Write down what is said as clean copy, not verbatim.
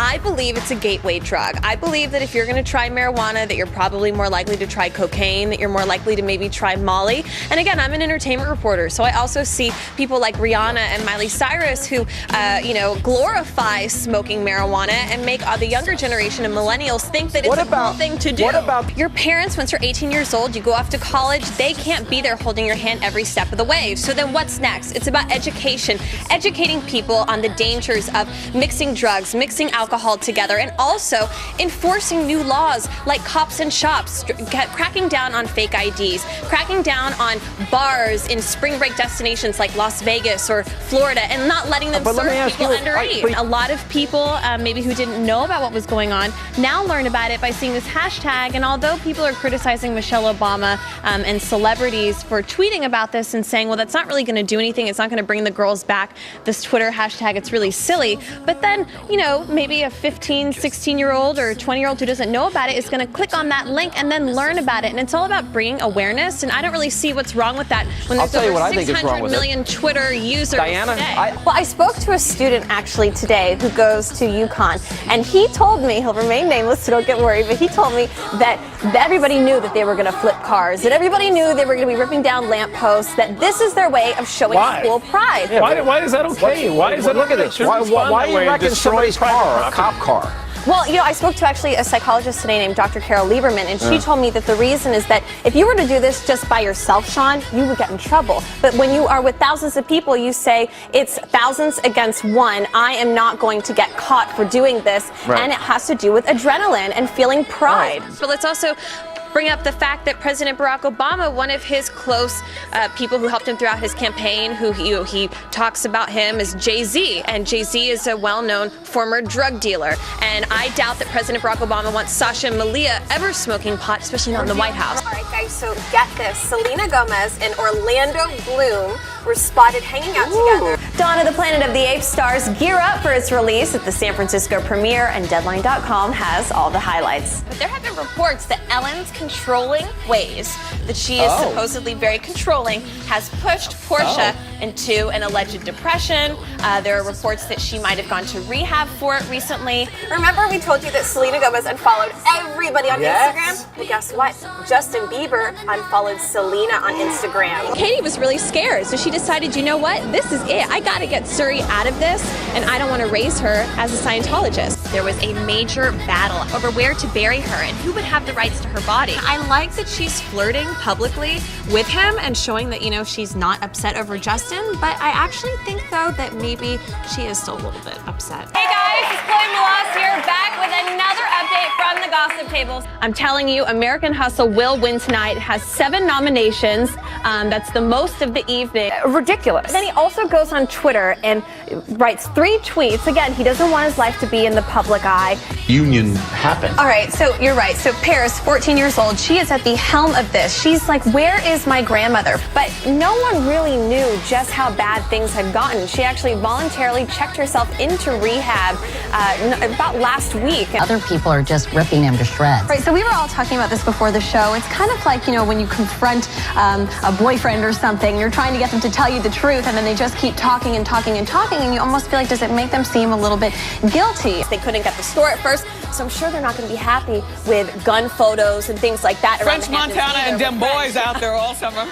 I believe it's a gateway drug. I believe that if you're going to try marijuana, that you're probably more likely to try cocaine, that you're more likely to maybe try Molly. And again, I'm an entertainment reporter, so I also see people like Rihanna and Miley Cyrus who, glorify smoking marijuana and make the younger generation of millennials think that it's a cool thing to do. What about your parents? Once you're 18 years old, you go off to college, they can't be there holding your hand every step of the way. So then what's next? It's about education, educating people on the dangers of mixing drugs, mixing alcohol together, and also enforcing new laws like cops and shops, cracking down on fake IDs, cracking down on bars in spring break destinations like Las Vegas or Florida, and not letting them serve people underage. A lot of people, maybe who didn't know about what was going on, now learn about it by seeing this hashtag. And although people are criticizing Michelle Obama and celebrities for tweeting about this and saying, well, that's not really going to do anything, it's not going to bring the girls back, this Twitter hashtag, it's really silly. But then, maybe a 15, 16-year-old or 20-year-old who doesn't know about it is going to click on that link and then learn about it. And it's all about bringing awareness, and I don't really see what's wrong with that when there's over 600 million Twitter users Diana, today. Well, I spoke to a student actually today who goes to UConn, and he told me, he'll remain nameless, so don't get worried, but he told me that everybody knew that they were going to flip cars, that everybody knew they were going to be ripping down lampposts, that this is their way of showing school pride. Yeah, why is that okay? Why is that Look at this. Why are you wrecking somebody's car, a cop car? Well, I spoke to actually a psychologist today named Dr. Carol Lieberman, and she told me that the reason is that if you were to do this just by yourself, Sean, you would get in trouble. But when you are with thousands of people, you say it's thousands against one. I am not going to get caught for doing this. Right. And it has to do with adrenaline and feeling pride. But let's also bring up the fact that President Barack Obama, one of his close people who helped him throughout his campaign, who he talks about him as Jay-Z, and Jay-Z is a well-known former drug dealer. And I doubt that President Barack Obama wants Sasha and Malia ever smoking pot, especially not in the White House. All right, guys, so get this. Selena Gomez and Orlando Bloom were spotted hanging out together. Dawn of the Planet of the Apes stars gear up for its release at the San Francisco premiere, and Deadline.com has all the highlights. But there have been reports that Ellen's controlling ways, that she is supposedly very controlling, has pushed Portia into an alleged depression. There are reports that she might have gone to rehab for it recently. Remember we told you that Selena Gomez unfollowed everybody on Instagram? Well, guess what? Justin Bieber unfollowed Selena on Instagram. Katie was really scared, so she decided, you know what, this is it. I gotta get Suri out of this, and I don't want to raise her as a Scientologist. There was a major battle over where to bury her and who would have the rights to her body. I like that she's flirting publicly with him and showing that, she's not upset over Justin, but I actually think, though, that maybe she is still a little bit upset. Hey guys, it's Melas here, back with another update from the Gossip Tables. I'm telling you, American Hustle will win tonight. It has 7 nominations. That's the most of the evening. Ridiculous. Then he also goes on Twitter and writes 3 tweets. Again, he doesn't want his life to be in the public eye. Union happened. All right, so you're right. So Paris, 14 years old, she is at the helm of this. She's like, where is my grandmother? But no one really knew just how bad things had gotten. She actually voluntarily checked herself into rehab about last week. Other people are just ripping him to shreds. Right, so we were all talking about this before the show. It's kind of like, when you confront a boyfriend or something, you're trying to get them to tell you the truth, and then they just keep talking and talking and talking, and you almost feel like, does it make them seem a little bit guilty? They couldn't get the store at first, so I'm sure they're not going to be happy with gun photos and things like that. French Montana and them boys out there all summer.